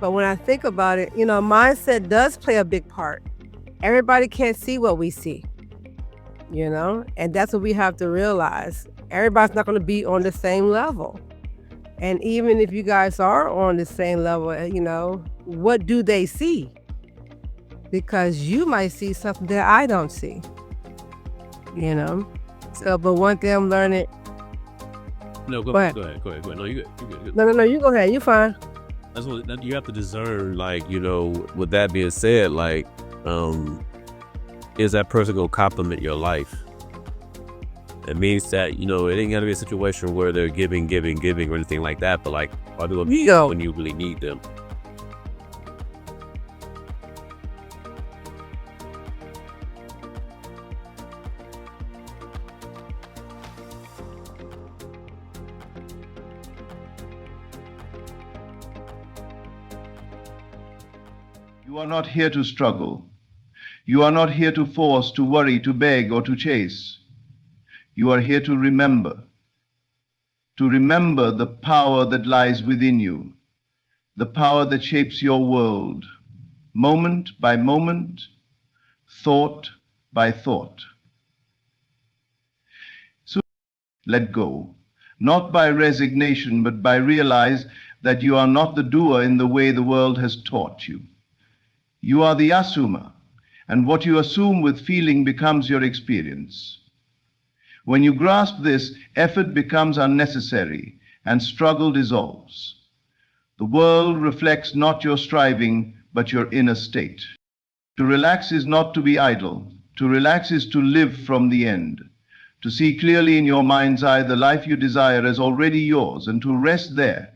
But when I think about it, mindset does play a big part. Everybody can't see what we see, and that's what we have to realize. Everybody's not going to be on the same level. And even if you guys are on the same level, what do they see? Because you might see something that I don't see, So, but one thing I'm learning. No, go ahead. No, you good. No, you go ahead. You fine. That's what you have to discern. Like, with that being said, like, is that person gonna compliment your life? It means that, it ain't gotta be a situation where they're giving or anything like that, but like, are they gonna be when you really need them? You are not here to struggle. You are not here to force, to worry, to beg, or to chase. You are here to remember the power that lies within you, the power that shapes your world, moment by moment, thought by thought. So let go, not by resignation, but by realize that you are not the doer in the way the world has taught you. You are the assumer, and what you assume with feeling becomes your experience. When you grasp this, effort becomes unnecessary and struggle dissolves. The world reflects not your striving, but your inner state. To relax is not to be idle. To relax is to live from the end. To see clearly in your mind's eye the life you desire as already yours, and to rest there,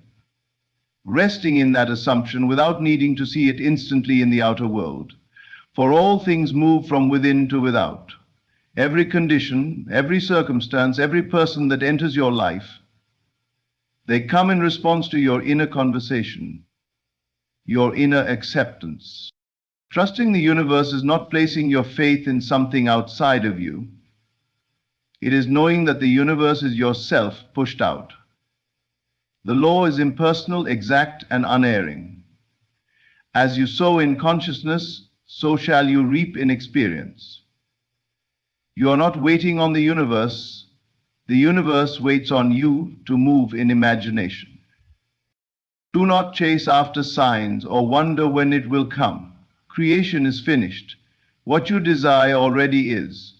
resting in that assumption without needing to see it instantly in the outer world. For all things move from within to without. Every condition, every circumstance, every person that enters your life, they come in response to your inner conversation, your inner acceptance. Trusting the universe is not placing your faith in something outside of you. It is knowing that the universe is yourself pushed out. The law is impersonal, exact, and unerring. As you sow in consciousness, so shall you reap in experience. You are not waiting on the universe waits on you to move in imagination. Do not chase after signs or wonder when it will come. Creation is finished. What you desire already is.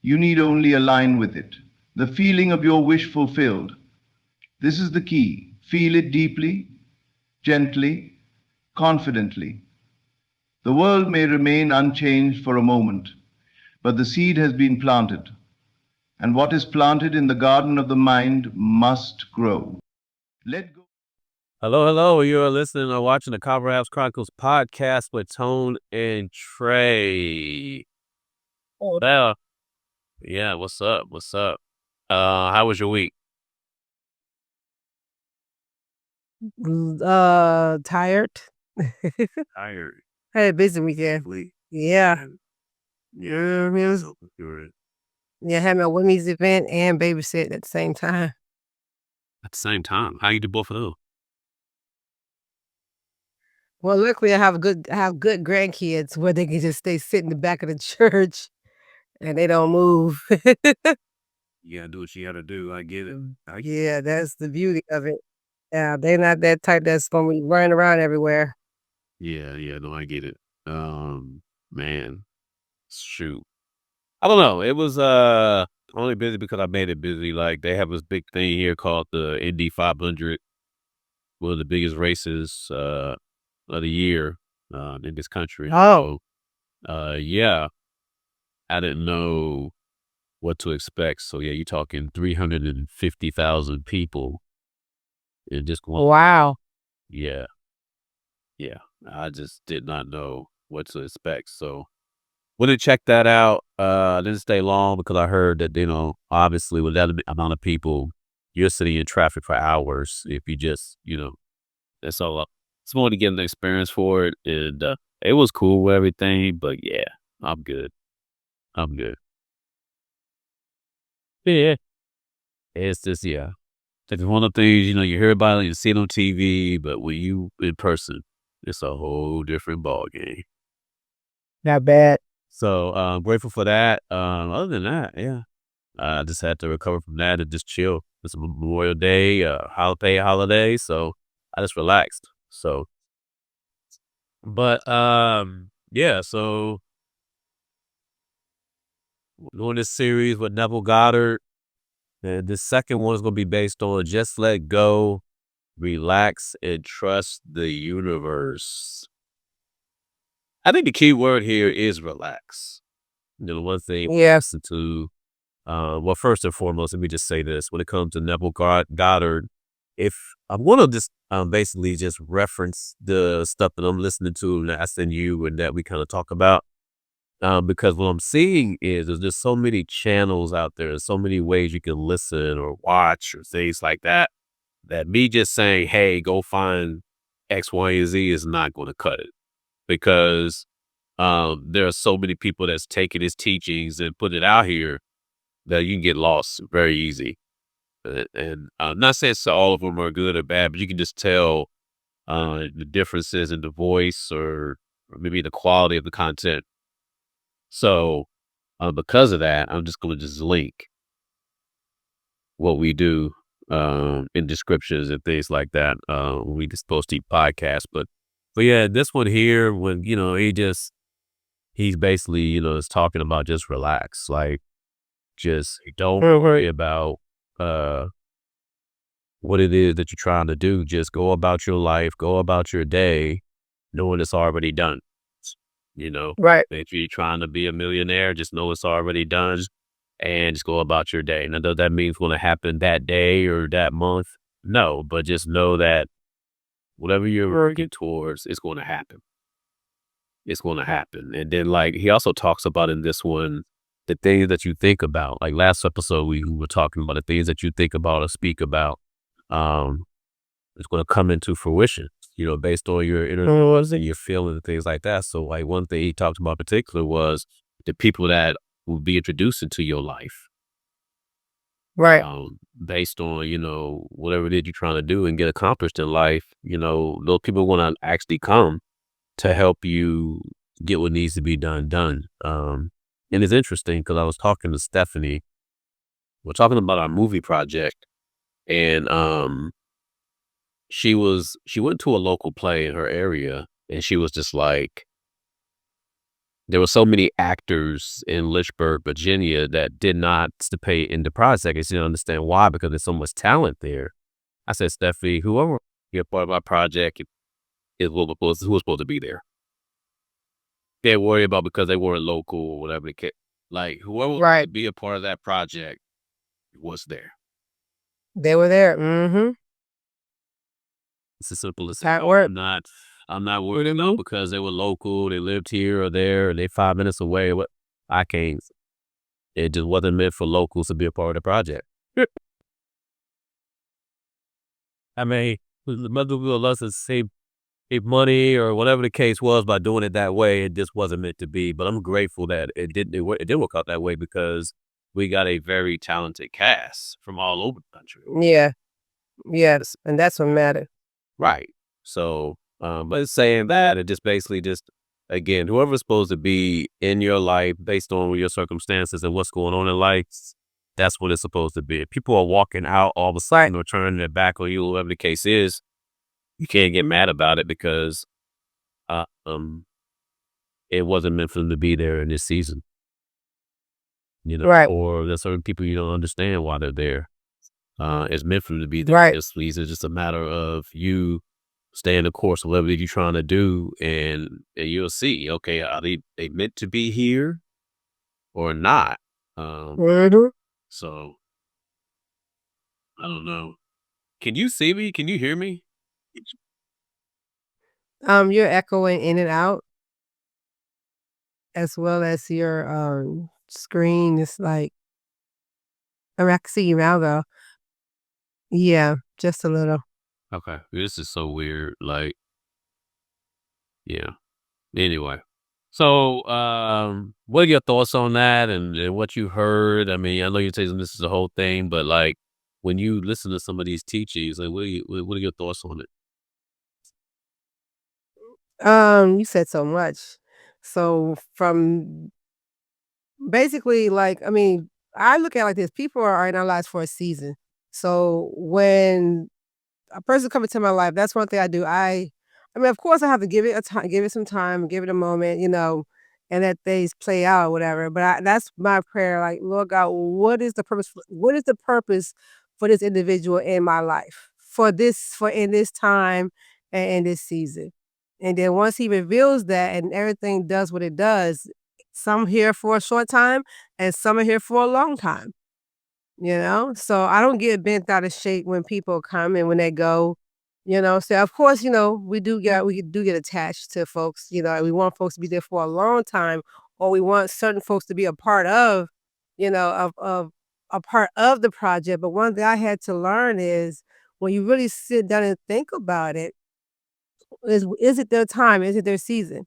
You need only align with it. The feeling of your wish fulfilled. This is the key. Feel it deeply, gently, confidently. The world may remain unchanged for a moment, but the seed has been planted, and what is planted in the garden of the mind must grow. Let go. Hello. You're listening or watching the Carver Ave Chronicles podcast with Tone and Trae. Oh, there. Yeah, what's up? How was your week? Tired. Tired. Had a busy weekend. Yeah. Yeah. Yeah, had my women's event and babysitting at the same time. At the same time, how you do both of those? Well, luckily I have good grandkids where they can just stay sit in the back of the church and they don't move. You gotta do what you gotta do. I get it. Yeah, that's the beauty of it. Yeah, they're not that type that's gonna be running around everywhere. Yeah, no, I get it. Man, shoot. I don't know. It was only busy because I made it busy. Like, they have this big thing here called the Indy 500, one of the biggest races of the year in this country. Oh. So, yeah, I didn't know what to expect. So yeah, you're talking 350,000 people in just one. Wow. Yeah. I just did not know what to expect. So went and checked that out. Didn't stay long because I heard that, obviously with that amount of people, you're sitting in traffic for hours if you just, that's all. Just wanted to get an experience for it. And it was cool with everything, but yeah, I'm good. Yeah. It's just, yeah. It's one of the things, you hear about it, you see it on TV, but when you in person, It's a whole different ball game. Not bad. So I'm grateful for that. Other than that, yeah, I just had to recover from that and just chill. It's Memorial Day, holiday, so I just relaxed. So, but yeah. So doing this series with Neville Goddard, and the second one is going to be based on just let go, relax, and trust the universe. I think the key word here is relax. The one thing Yeah. listen to. Well, first and foremost, let me just say this: when it comes to Neville Goddard, if I'm going to just basically just reference the stuff that I'm listening to and that I send you and that we kind of talk about, because what I'm seeing is there's just so many channels out there, so many ways you can listen or watch or things like that. That me just saying, "Hey, go find X, Y, and Z" is not going to cut it because there are so many people that's taking his teachings and put it out here that you can get lost very easy. And I'm not saying so all of them are good or bad, but you can just tell the differences in the voice or maybe the quality of the content. So because of that, I'm just going to just link what we do in descriptions and things like that when we just post each podcast. But yeah, this one here, when he's basically is talking about just relax, like just don't worry about what it is that you're trying to do. Just go about your life, go about your day, knowing it's already done. Right. If you're trying to be a millionaire, just know it's already done and just go about your day. Now, does that mean it's going to happen that day or that month? No, but just know that whatever you're working towards, it's going to happen. It's going to happen. And then, like, he also talks about in this one, the things that you think about. Like last episode, we were talking about the things that you think about or speak about. Um, it's going to come into fruition, based on your inner thoughts and your feelings and things like that. So, like, one thing he talked about in particular was the people that will be introduced into your life, Right. based on, whatever it is you're trying to do and get accomplished in life. Those people want to actually come to help you get what needs to be done. And it's interesting because I was talking to Stephanie. We're talking about our movie project, and she went to a local play in her area, and she was just like, there were so many actors in Lynchburg, Virginia, that did not participate in the project, and she didn't understand why, because there's so much talent there. I said, Stephanie, whoever be a part of our project is who was supposed to be there. They worry about because they weren't local or whatever the case. Like, whoever was to be a part of that project was there. They were there. Mm-hmm. It's as simple as That that. worked. I'm not worried about because they were local, they lived here or there, or they 5 minutes away. What I can't. It just wasn't meant for locals to be a part of the project. I mean, mother will us to save money or whatever the case was by doing it that way. It just wasn't meant to be. But I'm grateful that it didn't work out that way, because we got a very talented cast from all over the country. Yeah. Yes. And that's what matters. Right. So, but saying that, it just basically just, again, whoever's supposed to be in your life based on your circumstances and what's going on in life, that's what it's supposed to be. If people are walking out all of a sudden or turning their back on you, whatever the case is, you can't get mad about it because uh, um, it wasn't meant for them to be there in this season. Right. Or there's certain people you don't understand why they're there. It's meant for them to be there. Right. This season. It's just a matter of you staying the course of whatever you're trying to do, and you'll see. Okay, are they meant to be here or not? Mm-hmm. So I don't know. Can you see me? Can you hear me? You're echoing in and out, as well as your screen is like, I mean, I can see you now though. Yeah, just a little. Okay, this is so weird. Like, yeah. Anyway, so what are your thoughts on that and what you heard? I mean, I know you're saying this is the whole thing, but like when you listen to some of these teachings, like what are your thoughts on it? You said so much. So from basically, like, I mean, I look at it like this: people are in our lives for a season. So when a person come into my life, that's one thing I do. I mean, of course, I have to give it a time, give it some time, give it a moment, and let things play out or whatever. But that's my prayer. Like, Lord God, what is the purpose? What is the purpose for this individual in my life? For in this time and in this season. And then once He reveals that, and everything does what it does, some here for a short time, and some are here for a long time. So I don't get bent out of shape when people come and when they go. So of course, we do get attached to folks, and we want folks to be there for a long time, or we want certain folks to be a part of, of a part of the project. But one thing I had to learn is when you really sit down and think about it, is it their time? Is it their season?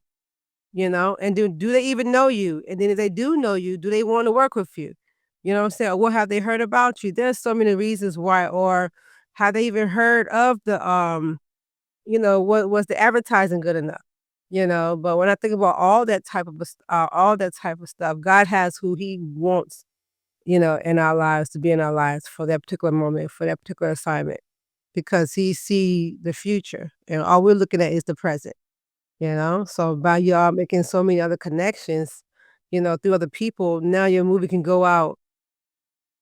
And do they even know you? And then if they do know you, do they want to work with you? You know what I'm saying? Or what have they heard about you? There's so many reasons why, or have they even heard of what was the advertising good enough? But when I think about all that type of stuff, God has who He wants, in our lives to be in our lives for that particular moment, for that particular assignment, because He see the future, and all we're looking at is the present. So by y'all making so many other connections, through other people, now your movie can go out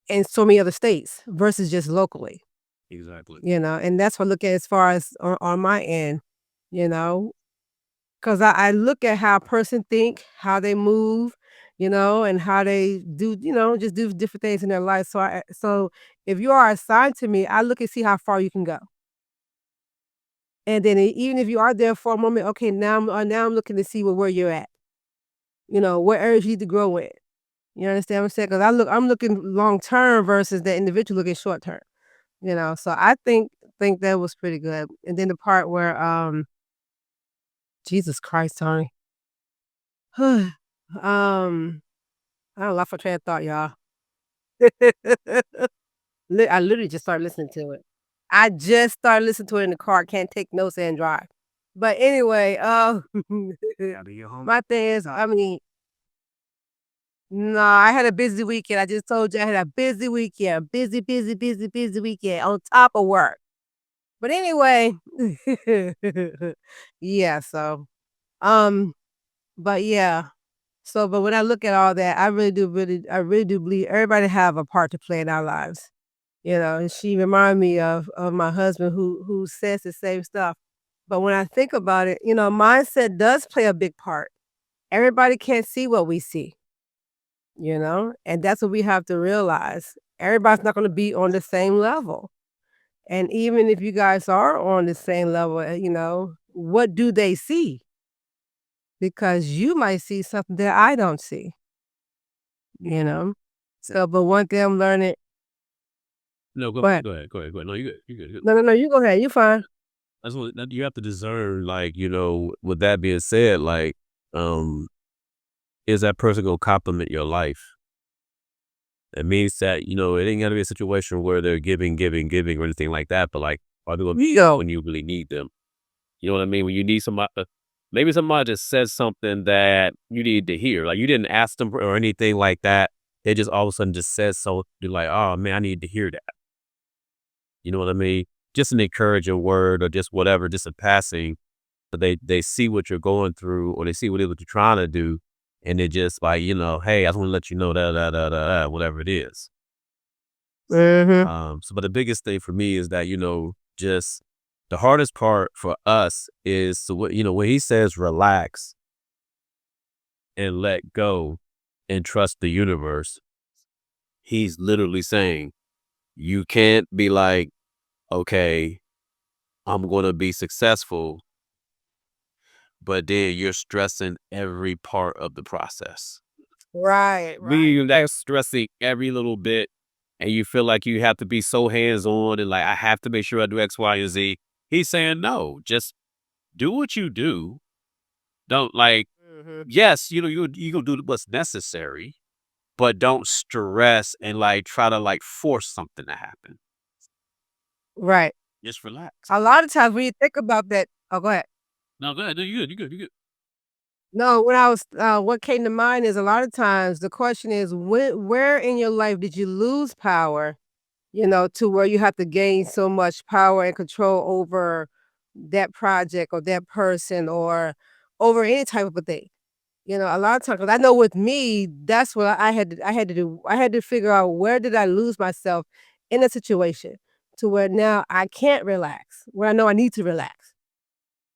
in so many other states versus just locally, Exactly. and that's what I look at as far as on my end, you know, because I look at how a person think, how they move, and how they do, just do different things in their life. So if you are assigned to me, I look and see how far you can go. And then even if you are there for a moment, okay, now I'm looking to see where you're at. What areas you need to grow in. You understand what I'm saying? Because I'm looking long term versus the individual looking short term. So I think that was pretty good. And then the part where Jesus Christ, Tony. um, I don't lost my train of thought, y'all. I literally just started listening to it. I just started listening to it in the car. Can't take notes and drive. But anyway, my thing is, I mean, no, I had a busy weekend. I just told you I had a busy weekend. Busy, busy, busy, busy weekend on top of work. But anyway, yeah, so, um, but yeah. So, but when I look at all that, I really do believe everybody have a part to play in our lives. And she reminded me of my husband who says the same stuff. But when I think about it, mindset does play a big part. Everybody can't see what we see. And that's what we have to realize. Everybody's not going to be on the same level. And even if you guys are on the same level, what do they see? Because you might see something that I don't see, you know? So, but one thing I'm learning. No, Go ahead. go ahead. No, you good. You good. No, you go ahead. You fine. That's what you have to discern. Like, with that being said, like, is that person gonna complement your life? It means that it ain't gotta be a situation where they're giving, or anything like that. But like, are they gonna be when you really need them? You know what I mean? When you need somebody, maybe somebody just says something that you need to hear. Like you didn't ask them or anything like that. They just all of a sudden just says so. You're like, oh man, I need to hear that. You know what I mean? Just an encouraging word or just whatever, just a passing. But they see what you're going through or they see what it is what you're trying to do. And they're just like, hey, I just want to let you know that, whatever it is. Mhm. So, but the biggest thing for me is that, just the hardest part for us is to when he says relax and let go and trust the universe, he's literally saying you can't be like, okay, I'm going to be successful, but then you're stressing every part of the process. Right. That's stressing every little bit, and you feel like you have to be so hands on and like I have to make sure I do X, Y, and Z. He's saying no, just do what you do. Don't like, Mhm. yes, you gonna do what's necessary, but don't stress and like try to like force something to happen. Right. Just relax. A lot of times when you think about that. Oh, go ahead. No, go ahead. No, you good. You good. You good. No, when I was what came to mind is a lot of times the question is where in your life did you lose power, to where you have to gain so much power and control over that project or that person or over any type of a thing. A lot of times, 'cause I know with me, that's what I had to do. I had to figure out where did I lose myself in a situation to where now I can't relax, where I know I need to relax.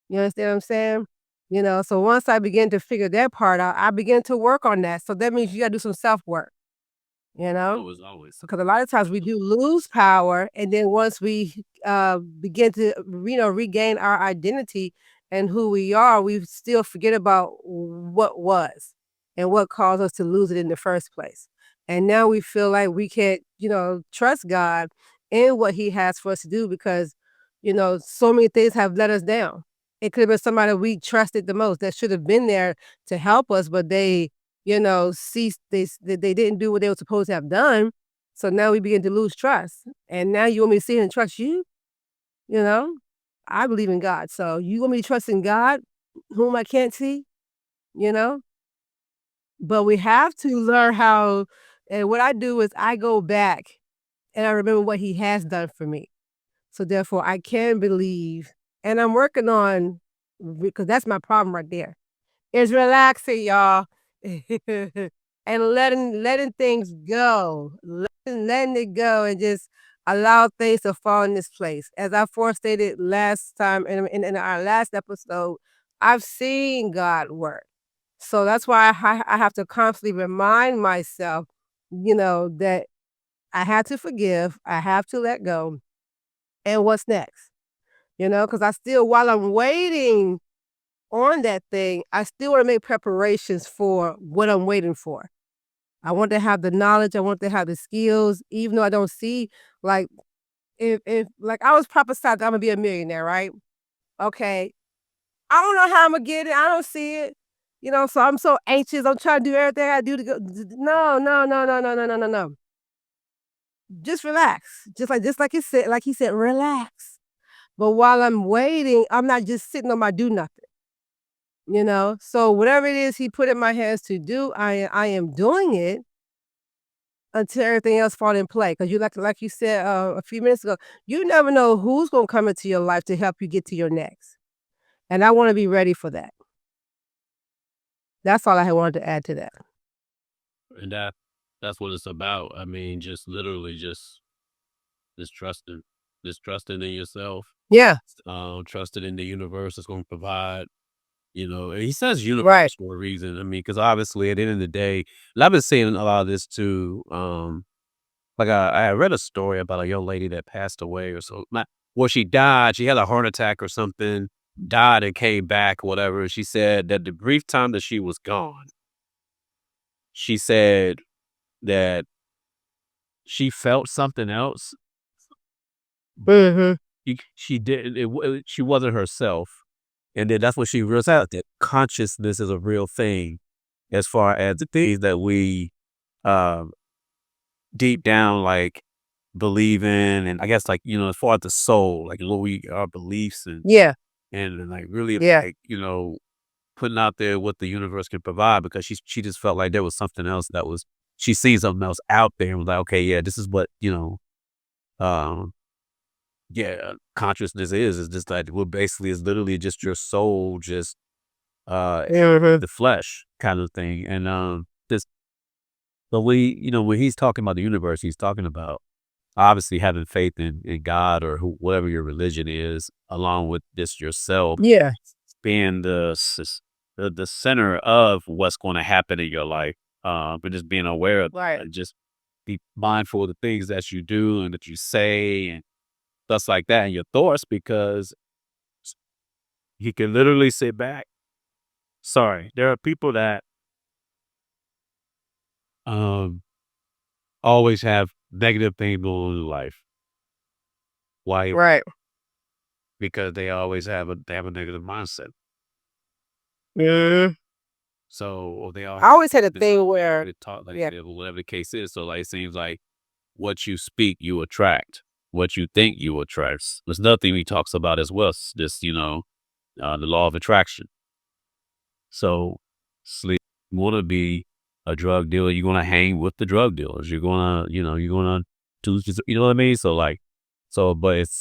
You understand what I'm saying? So once I begin to figure that part out, I begin to work on that. So that means you gotta do some self-work, you know? Always. Because a lot of times we do lose power, and then once we begin to, regain our identity and who we are, we still forget about what was and what caused us to lose it in the first place. And now we feel like we can't, trust God in what He has for us to do because, so many things have let us down. It could have been somebody we trusted the most that should have been there to help us, but they ceased. They didn't do what they were supposed to have done. So now we begin to lose trust. And now you want me to sit here and trust you? You know? I believe in God. So you want me to trust in God, whom I can't see? You know? But we have to learn how, and what I do is I go back and I remember what He has done for me. So therefore I can believe. And I'm working on, because that's my problem right there. Is relaxing, y'all. And letting things go. Letting it go and just allow things to fall in this place. As I forestated last time in our last episode, I've seen God work. So that's why I have to constantly remind myself, that I have to forgive, I have to let go. And what's next? Because I still, while I'm waiting on that thing, I still want to make preparations for what I'm waiting for. I want to have the knowledge, I want to have the skills, even though I don't see, like, if like I was prophesied that I'm gonna be a millionaire, right? Okay. I don't know how I'm gonna get it. I don't see it. So I'm so anxious. I'm trying to do everything I do to go. No, no, no, no, no, no, no, no, no. Just relax. Like he said, relax. But while I'm waiting, I'm not just sitting on my do nothing. So whatever it is He put in my hands to do, I am doing it until everything else fall in play. Because you like you said a few minutes ago, you never know who's gonna come into your life to help you get to your next. And I want to be ready for that. That's all I had wanted to add to that. And that's what it's about. I mean, just literally just trusting in yourself. Yeah. Trusting in the universe is going to provide. And He says Right. universe for a reason. I mean, because obviously at the end of the day, and I've been seeing a lot of this too. Like I read a story about a young lady that passed away or so. Well, she died. She had a heart attack or something. Died and came back, whatever. She said that the brief time that she was gone, she said that she felt something else. Mm-hmm. She did. She wasn't herself, and then that's what she realized that consciousness is a real thing, as far as the things that we um, deep down like believe in, and I guess like as far as the soul, like what we our beliefs Yeah. and like really Yeah. like putting out there what the universe can provide, because she just felt like there was something else that was she sees something else out there and was like, okay, yeah, this is what um yeah, consciousness is just like, well, basically is literally just your soul, just Mm-hmm. the flesh kind of thing. And this but when He's talking about the universe, He's talking about obviously having faith in God, or whatever your religion is, along with this yourself Yeah. being the center of what's going to happen in your life. But just being aware of, Right. just be mindful of the things that you do and that you say and stuff like that, and your thoughts, because He can literally sit back. Sorry, there are people that um always have negative things going on in life. Why? Right. Because they have a negative mindset. Mm-hmm. So, or they all I always had a been thing where, taught like yeah, whatever the case is. So like it seems like what you speak, you attract. What you think, you attract. There's another thing He talks about as well. This, the law of attraction. So, sleep. You want to be a drug dealer. You're gonna hang with the drug dealers. You're gonna, you're gonna do, you know what I mean. So like, but it's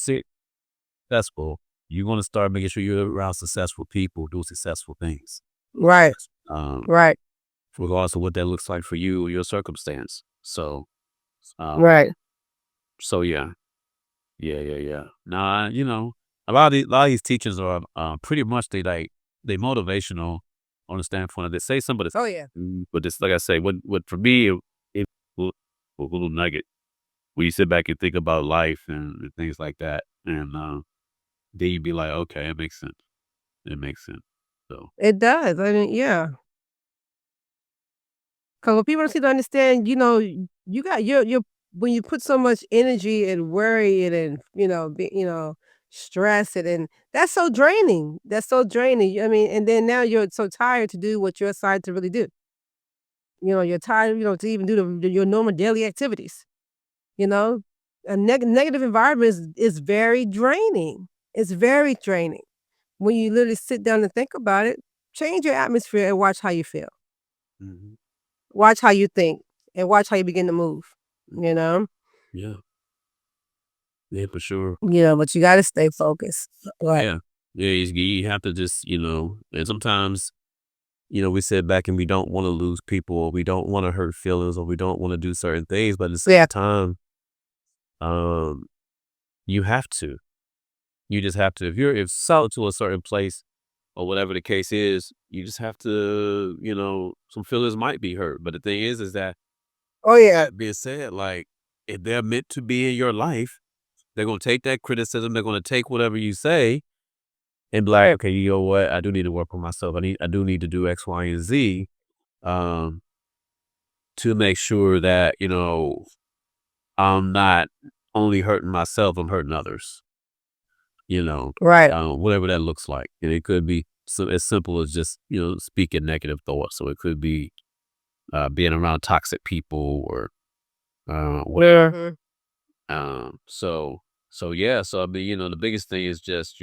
successful. You're gonna start making sure you're around successful people, do successful things. Right. Um, Right. regardless of what that looks like for you or your circumstance. So, Right. so yeah. Nah, a lot of these teachers are pretty much they motivational on the standpoint of they say some of this, Oh yeah. but just like I say, what for me it was a little nugget when you sit back and think about life and things like that, and then you be like, okay, it makes sense. It makes sense. So It does. I mean, yeah. Because what people don't seem to understand, you got your when you put so much energy and worry and stress and that's so draining. That's so draining. I mean, and then now you're so tired to do what you're assigned to really do. You're tired, to even do your normal daily activities. You know, a negative environment is very draining. It's very draining. When you literally sit down and think about it, change your atmosphere and watch how you feel. mhm. Watch how you think and watch how you begin to move, you know? Yeah, yeah, for sure. But you gotta stay focused. Right. Yeah, yeah, you have to just and sometimes we sit back and we don't want to lose people, or we don't want to hurt feelings, or we don't want to do certain things, but at the same Yeah. time, um, you have to. You just have to. If sold to a certain place or whatever the case is, you just have to. Some feelings might be hurt, but the thing is that Oh, yeah. that being said, like if they're meant to be in your life, they're gonna take that criticism. They're gonna take whatever you say and be like, okay, you know what? I do need to work on myself. I do need to do X, Y, and Z. Um, to make sure that, I'm not only hurting myself, I'm hurting others, Right. whatever that looks like. And it could be so as simple as just, speaking negative thoughts. So it could be being around toxic people or whatever. Mhm. So yeah. So I mean, the biggest thing is just,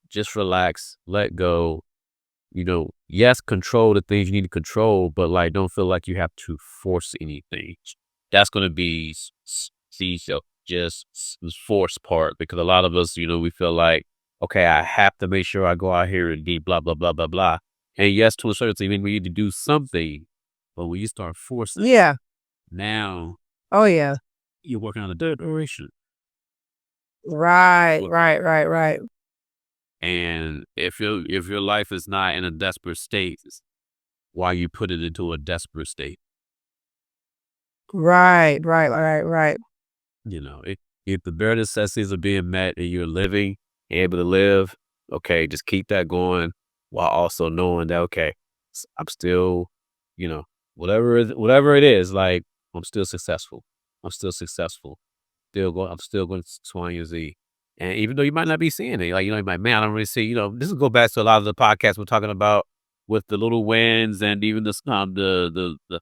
just relax, let go, yes, control the things you need to control, but like, don't feel like you have to force anything. That's going to be so just the force part because a lot of us, we feel like, okay, I have to make sure I go out here and be blah, blah, blah, blah, blah. And yes, to a certain extent, we need to do something, but when you start forcing, Yeah. now Oh, yeah. you're working on a direction. Right. Right. Right. Right. And if your life is not in a desperate state, why you put it into a desperate state? Right. Right. Right. Right. If the bare necessities are being met and you're living, able to live, okay, just keep that going while also knowing that okay, I'm still, you know, whatever it is, like I'm still successful. I'm still successful. I'm still going to X, Y, and Z. And even though you might not be seeing it, like you might, man, I don't really see. This will go back to a lot of the podcasts we're talking about with the little wins and even the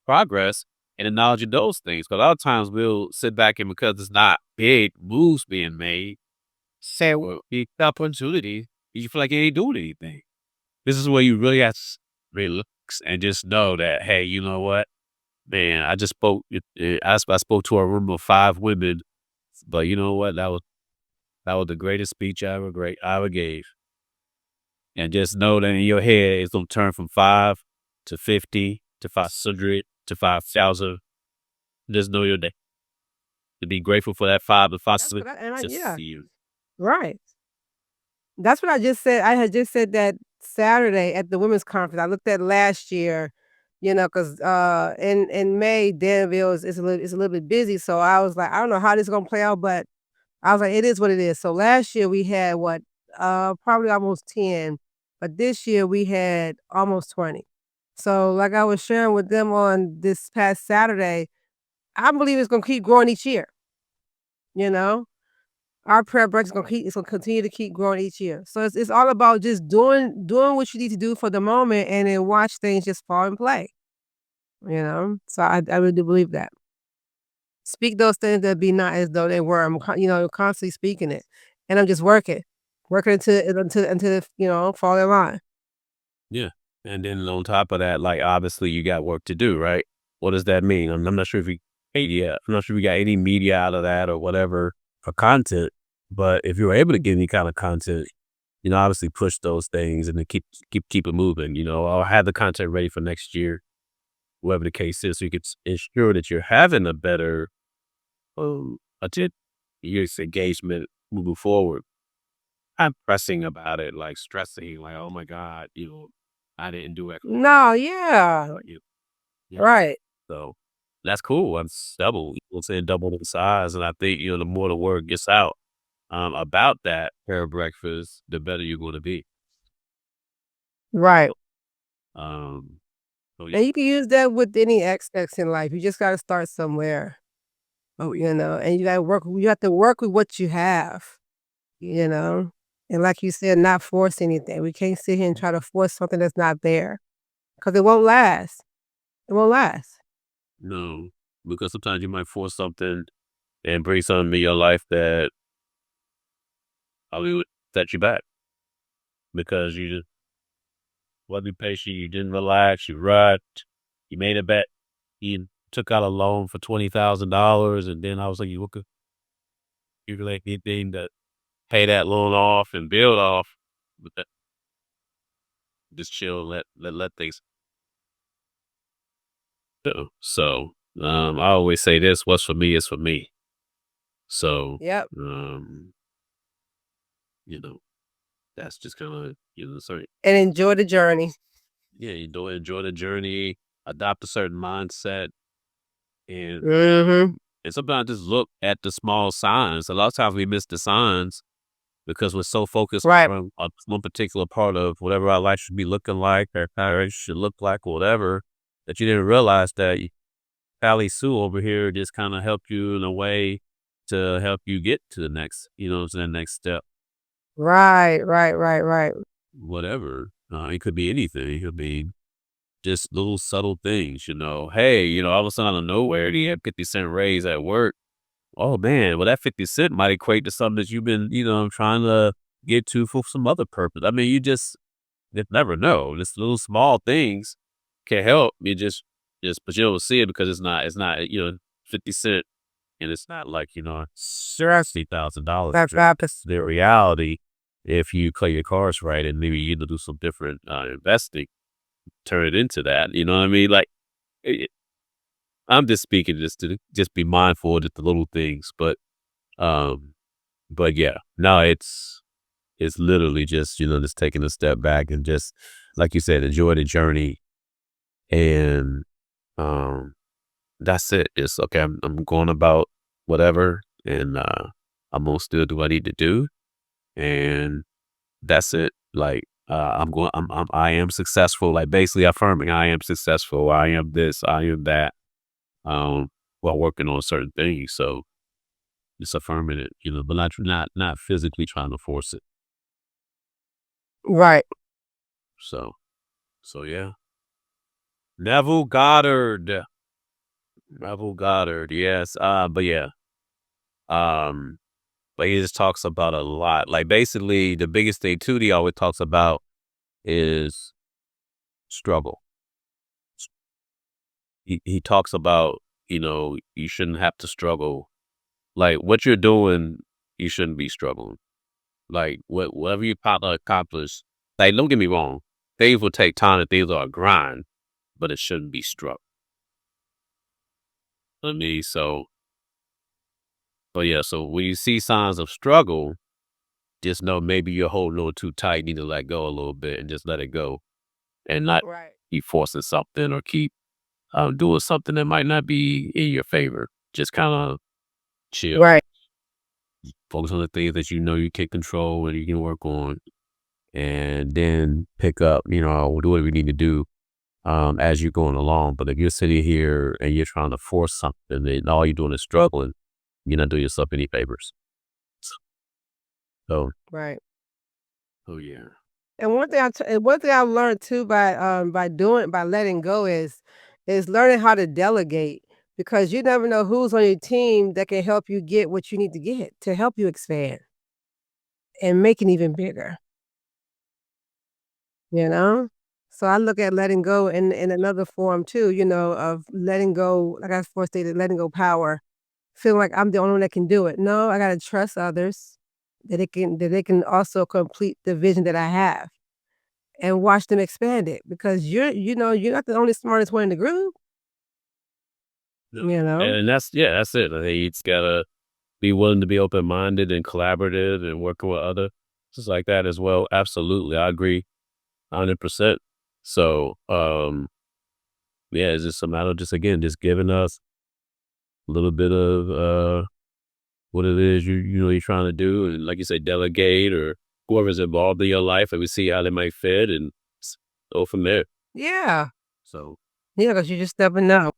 progress and the knowledge of those things. Because a lot of times we'll sit back and because it's not big moves being made, say, well, big opportunity, you feel like you ain't doing anything. This is where you really have to relax and just know that, hey, you know what? Man, I just spoke. I spoke to a room of 5 women, but you know what? That was the greatest speech I ever gave. And just know that in your head, it's gonna turn from 5 to 50 to 500 to 5,000. Just know your day. To be grateful for that 5 to That's 500. what Just yeah. see you. Right. That's what I just said. I had just said that Saturday at the women's conference. I looked at last year, because in May, Danville is a little bit busy. So I was like, I don't know how this is gonna play out, but I was like, it is what it is. So last year we had what, probably almost 10, but this year we had almost 20. So like I was sharing with them on this past Saturday, I believe it's gonna keep growing each year, you know? Our prayer breakfast is gonna continue to keep growing each year. So it's all about just doing what you need to do for the moment and then watch things just fall in play, you know? So I really do believe that. Speak those things that be not as though they were. I'm constantly speaking it, and I'm just working. working until fall in line. Yeah. And then on top of that, like, obviously you got work to do, right? What does that mean? I'm not sure if I'm not sure we got any media out of that or whatever for content, but if you were able to get any kind of content, obviously push those things and then keep it moving, or have the content ready for next year, whatever the case is, so you could ensure that you're having a better year's engagement moving forward. I'm pressing about it, like stressing, like, oh my God, I didn't do X. No, yeah. You, yeah. Right. So that's cool. That's double. We'll say double in size. And I think, the more the word gets out about that pair of breakfast, the better you're going to be. Right. Um, so And you can use that with any aspects in life. You just gotta start somewhere. Oh, and you have to work with what you have, you know? And like you said, not force anything. We can't sit here and try to force something that's not there because it won't last. It won't last. no, because sometimes you might force something and bring something in your life that probably would set you back because you just wasn't patient, you didn't relax, you rushed, you made a bet, you took out a loan for $20,000, and then I was like, you like anything to pay that loan off and build off, but just chill, let things go. So I always say this: what's for me is for me. So Yep. you know, that's just kind of sorry. And enjoy the journey. Yeah, enjoy the journey, adopt a certain mindset, and Mhm. and sometimes just look at the small signs. A lot of times we miss the signs because we're so focused Right. on one particular part of whatever our life should be looking like or how it should look like or whatever, that you didn't realize that Pally Sue over here just kind of helped you in a way to help you get to the next, to the next step, Right, right, right, right. whatever. It could be anything. It could be just little subtle things, Hey, all of a sudden out of nowhere, you have 50-cent raise at work. Oh man, well that 50 cent might equate to something that you've been, trying to get to for some other purpose. I mean, you just never know. Just little small things can help. You but you don't see it because it's not, 50 cent and it's not like, $60,000. That's right. The reality, if you play your cards right and maybe you do some different investing, turn it into that. You know what I mean? Like, I'm just speaking just to just be mindful of the little things, but yeah, no, it's literally just just taking a step back and just like you said, enjoy the journey, and that's it. It's okay. I'm going about whatever, and I'm gonna still do what I need to do, and that's it. Like I am successful. Like basically affirming I am successful. I am this. I am that. While working on certain things. So just affirming it, but not physically trying to force it. Right. So yeah. Neville Goddard. Neville Goddard, yes. But yeah. Um, but he just talks about a lot. Like basically the biggest thing too he always talks about is struggle. He talks about, you shouldn't have to struggle. Like what you're doing, you shouldn't be struggling. Like whatever you accomplish, like don't get me wrong, things will take time and things are a grind, but it shouldn't be struck. I mean, but yeah, so when you see signs of struggle, just know maybe you're holding on too tight, need to let go a little bit and just let it go and not Right. keep forcing something or keep doing something that might not be in your favor. Just kind of chill, Right. focus on the things that you can control and you can work on, and then pick up, do what we need to do as you're going along. But if you're sitting here and you're trying to force something and all you're doing is struggling, you're not doing yourself any favors. So, Right. oh yeah. And one thing I've learned too by letting go is learning how to delegate because you never know who's on your team that can help you get what you need to get to help you expand. and make it even bigger. You know? So I look at letting go in another form too, of letting go, like I first stated, letting go power, feeling like I'm the only one that can do it. No, I gotta trust others that they can also complete the vision that I have and watch them expand it because you're not the only smartest one in the group, No. you know? And that's it. I think he's gotta be willing to be open minded and collaborative and working with other just like that as well. Absolutely. I agree 100%. So yeah, it's just a matter of just giving us a little bit of what it is you're trying to do, and like you say, delegate or whoever's involved in your life, and we see how they might fit and go from there. Yeah. So, Yeah, because you just never know.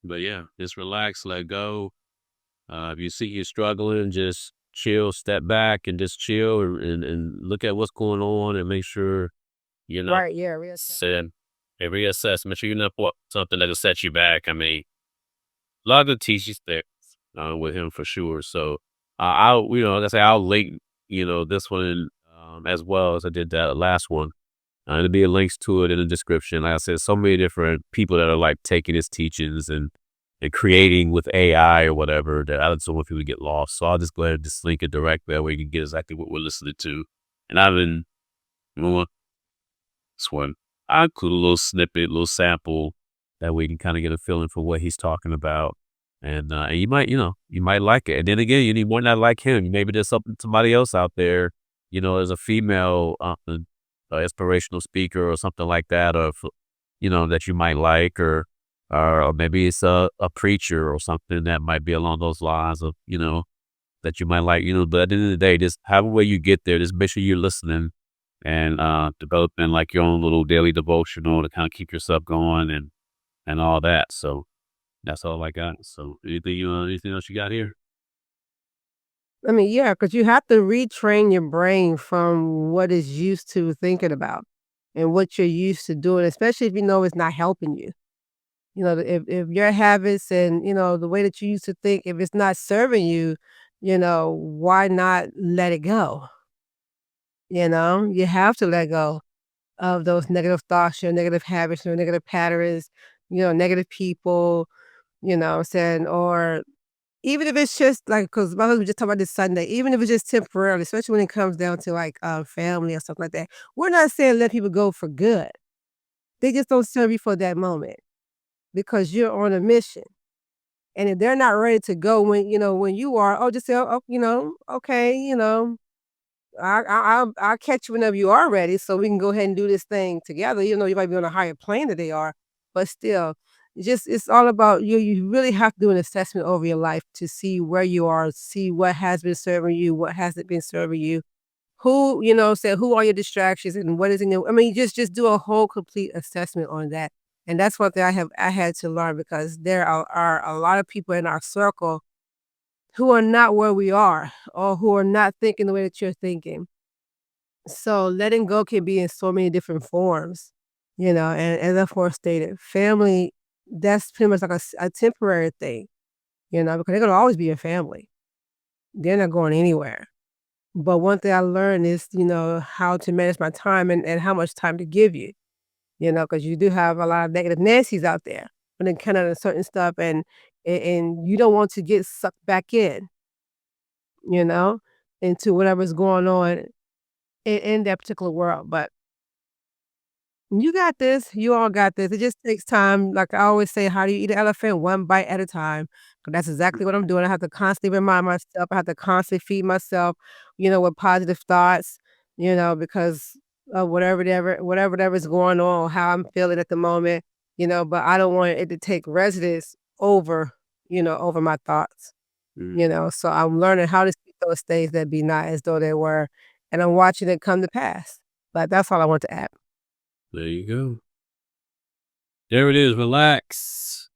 but yeah, just relax, let go. If you see you're struggling, just chill, step back, and just chill and look at what's going on and make sure you're not Right, yeah, real sin and reassess. Make sure you're not put something that'll set you back. I mean, a lot of the teachers there with him for sure. So like I say, I'll link, this one as well as I did that last one. There'll be links to it in the description. Like I said, so many different people that are like taking his teachings and creating with AI or whatever that I don't want people to get lost. So I'll just go ahead and just link it directly. That way you can get exactly what we're listening to. And I've been, you know what, this one, I include a little snippet, little sample that we can kind of get a feeling for what he's talking about. And you might like it. And then again, you might not like him. Maybe there's somebody else out there, as a female inspirational speaker or something like that, or that you might like, or maybe it's a preacher or something that might be along those lines of that you might like. But at the end of the day, just however way you get there, just make sure you're listening and developing like your own little daily devotional to kind of keep yourself going and all that. So that's all I got. So anything else you got here? I mean, yeah, because you have to retrain your brain from what it's used to thinking about and what you're used to doing, especially if you know it's not helping you. If your habits and, the way that you used to think, if it's not serving you, why not let it go? You have to let go of those negative thoughts, your negative habits, your negative patterns, negative people, what I'm saying, or even if it's just like, because my husband just talked about this Sunday, even if it's just temporarily, especially when it comes down to like family or something like that. We're not saying let people go for good. They just don't serve you for that moment because you're on a mission. And if they're not ready to go when you are, just say, oh, okay, I'll catch you whenever you are ready, so we can go ahead and do this thing together. You might be on a higher plane than they are, but still, it's all about you. You really have to do an assessment over your life to see where you are, see what has been serving you, what hasn't been serving you. Who say who are your distractions and what is in your. I mean, just do a whole complete assessment on that, and that's one thing I had to learn because there are a lot of people in our circle who are not where we are or who are not thinking the way that you're thinking. So letting go can be in so many different forms, and as I first stated, family, that's pretty much like a temporary thing, because they're gonna always be your family. They're not going anywhere. But one thing I learned is, how to manage my time and how much time to give you, because you do have a lot of negative Nancy's out there when it kind of certain stuff and you don't want to get sucked back you know, into whatever's going on in that particular world. But you got this. You all got this. It just takes time. Like I always say, how do you eat an elephant? One bite at a time. 'Cause that's exactly what I'm doing. I have to constantly remind myself. I have to constantly feed myself, with positive thoughts, because of whatever's going on, how I'm feeling at the moment, but I don't want it to take residence over my thoughts. Mm, So I'm learning how to speak those things that be not as though they were, and I'm watching it come to pass. But that's all I want to add. there you go. There it is. Relax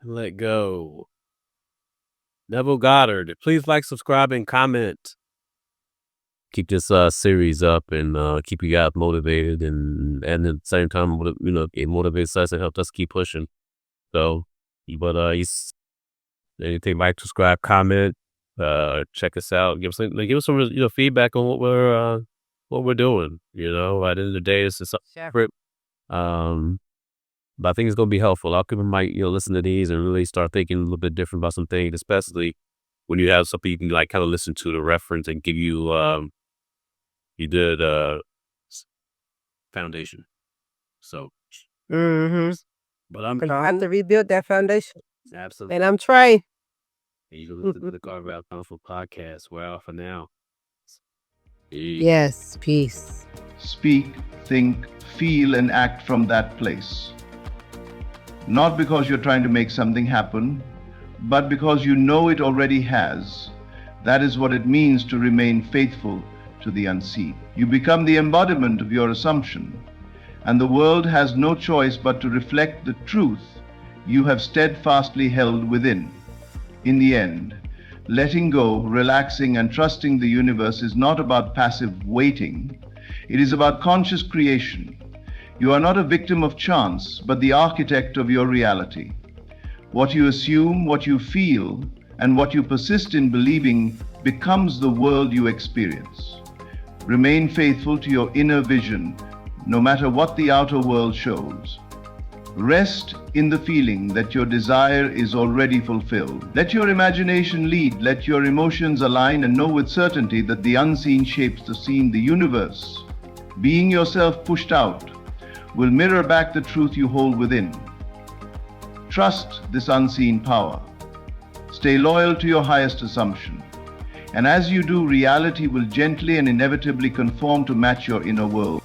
and let go. Neville Goddard. Please like, subscribe, and comment. Keep this series up and keep you guys motivated and at the same time, it motivates us and helps us keep pushing. So, but anything, like, subscribe, comment, check us out. Give us some feedback on what we're doing. At the end of the day, it's separate. But I think it's gonna be helpful. A lot of people might listen to these and really start thinking a little bit different about some things, especially when you have something you can kind of listen to the reference and give you foundation. So, but I'm gonna have to rebuild that foundation. Absolutely. And I'm Trae. And you can listen to the Carver Ave Chronicles podcast. We're out for now. Peace. Yes, peace. Speak, think, feel, and act from that place. Not because you're trying to make something happen, but because you know it already has. That is what it means to remain faithful to the unseen. You become the embodiment of your assumption, and the world has no choice but to reflect the truth you have steadfastly held within. In the end, letting go, relaxing, and trusting the universe is not about passive waiting. It is about conscious creation. You are not a victim of chance, but the architect of your reality. What you assume, what you feel, and what you persist in believing becomes the world you experience. Remain faithful to your inner vision, no matter what the outer world shows. Rest in the feeling that your desire is already fulfilled. Let your imagination lead, let your emotions align, and know with certainty that the unseen shapes the seen. The universe, being yourself pushed out, will mirror back the truth you hold within. Trust this unseen power. Stay loyal to your highest assumption. And as you do, reality will gently and inevitably conform to match your inner world.